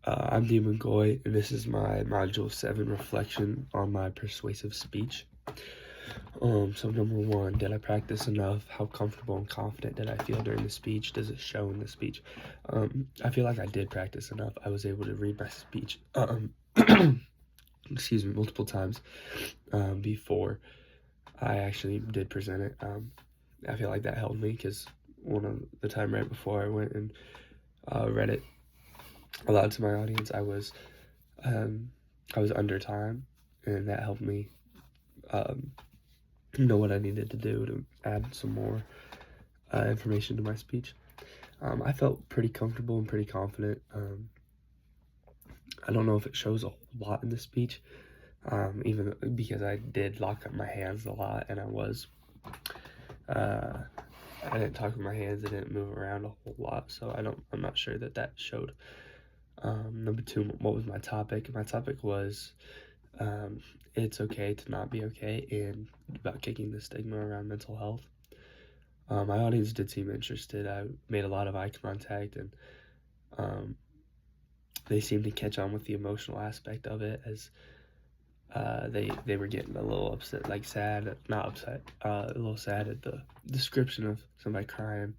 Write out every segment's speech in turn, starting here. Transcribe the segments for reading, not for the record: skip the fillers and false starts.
I'm Demon Goy, and this is my Module 7 reflection on my persuasive speech. So number one, did I practice enough? How comfortable and confident did I feel during the speech? Does it show in the speech? I feel like I did practice enough. I was able to read my speech, excuse me, multiple times before I actually did present it. I feel like that helped me because one of the time right before I went and read it aloud to my audience, I was under time, and that helped me know what I needed to do to add some more information to my speech. I felt pretty comfortable and pretty confident. I don't know if it shows a lot in the speech, even because I did lock up my hands a lot, and I didn't talk with my hands. I didn't move around a whole lot, so I'm not sure that showed. Number two, what was my topic? My topic was it's okay to not be okay, and about kicking the stigma around mental health. My audience did seem interested. I made a lot of eye contact, and they seemed to catch on with the emotional aspect of it, as they were getting a little upset, like sad, not upset, a little sad at the description of somebody crying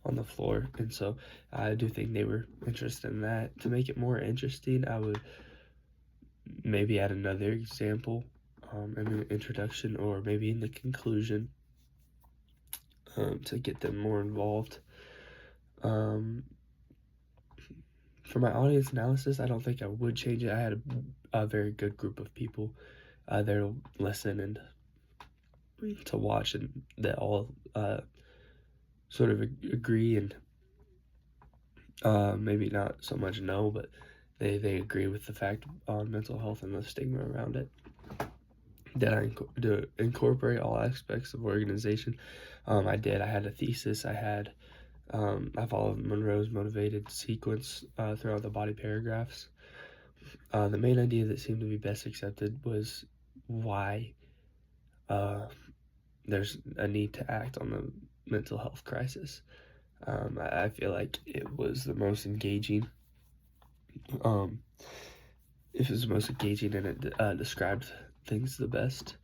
on the floor. And so I do think they were interested in that. To make it more interesting, I would maybe add another example in the introduction, or maybe in the conclusion, to get them more involved. For my audience analysis, I don't think I would change it. I had a very good group of people there to listen and to watch, and that all sort of agree, and maybe not so much no, but they agree with the fact on mental health and the stigma around it. Did I incorporate all aspects of organization? I did. I had a thesis. I followed Monroe's motivated sequence throughout the body paragraphs. The main idea that seemed to be best accepted was why there's a need to act on the mental health crisis. I feel like it was the most engaging. It was the most engaging, and it described things the best.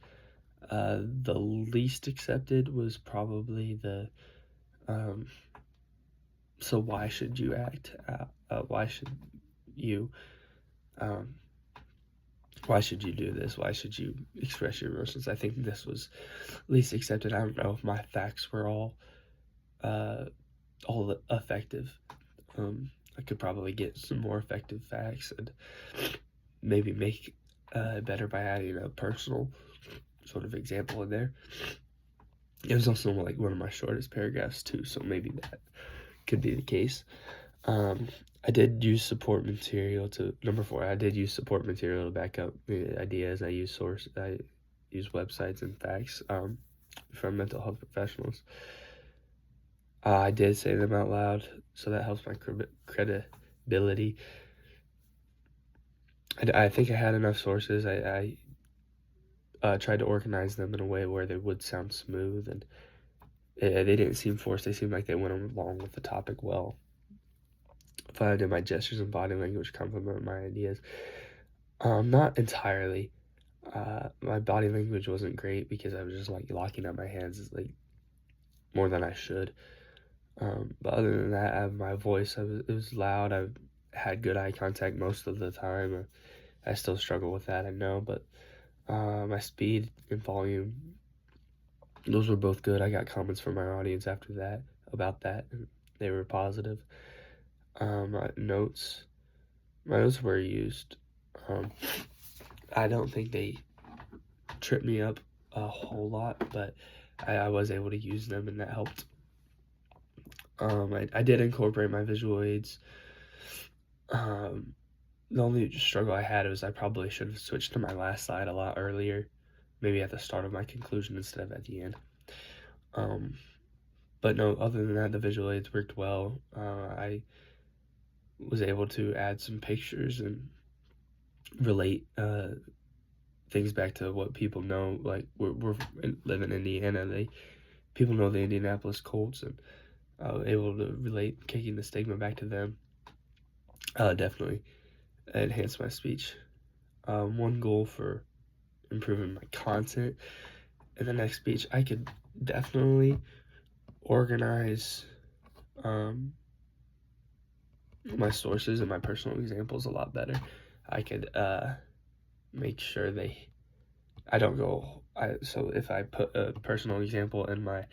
The least accepted was probably the so why should you act? Why should you? Why should you do this? Why should you express your emotions? I think this was least accepted. I don't know if my facts were all effective. I could probably get some more effective facts and maybe make better by adding a personal sort of example in there. It was also like one of my shortest paragraphs too, so maybe that could be the case. I did use support material to number 4. I did use support material to back up the ideas. I use websites and facts from mental health professionals. I did say them out loud, so that helps my credibility. I think I had enough sources. I tried to organize them in a way where they would sound smooth, and they didn't seem forced. They seemed like they went along with the topic well. I did my gestures and body language complement my ideas. Not entirely. My body language wasn't great because I was just like locking up my hands like more than I should. But other than that, my voice, it was loud. I had good eye contact most of the time. I still struggle with that, I know, but my speed and volume, those were both good. I got comments from my audience after that about that, and they were positive. My notes were used. I don't think they tripped me up a whole lot, but I was able to use them, and that helped. I did incorporate my visual aids. The only struggle I had was I probably should have switched to my last slide a lot earlier, maybe at the start of my conclusion instead of at the end. But no, other than that, the visual aids worked well. I was able to add some pictures and relate things back to what people know. Like we're live in Indiana. People know the Indianapolis Colts, and I was able to relate kicking the stigma back to them. Definitely. enhance my speech. One goal for improving my content in the next speech, I could definitely organize my sources and my personal examples a lot better. I could make sure I don't go. So if I put a personal example in my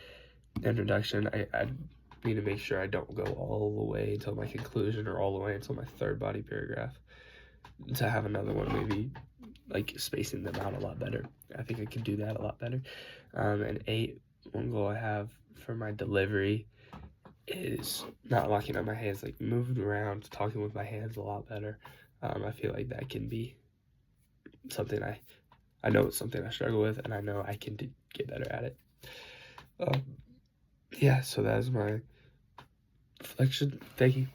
introduction, I need to make sure I don't go all the way until my conclusion or all the way until my third body paragraph. To have another one, maybe like spacing them out a lot better. I think I could do that a lot better. And 8, one goal I have for my delivery is not locking up my hands, like moving around, talking with my hands a lot better. I feel like that can be something I know it's something I struggle with, and I know I can get better at it. Yeah, so that is my reflection. Thank you.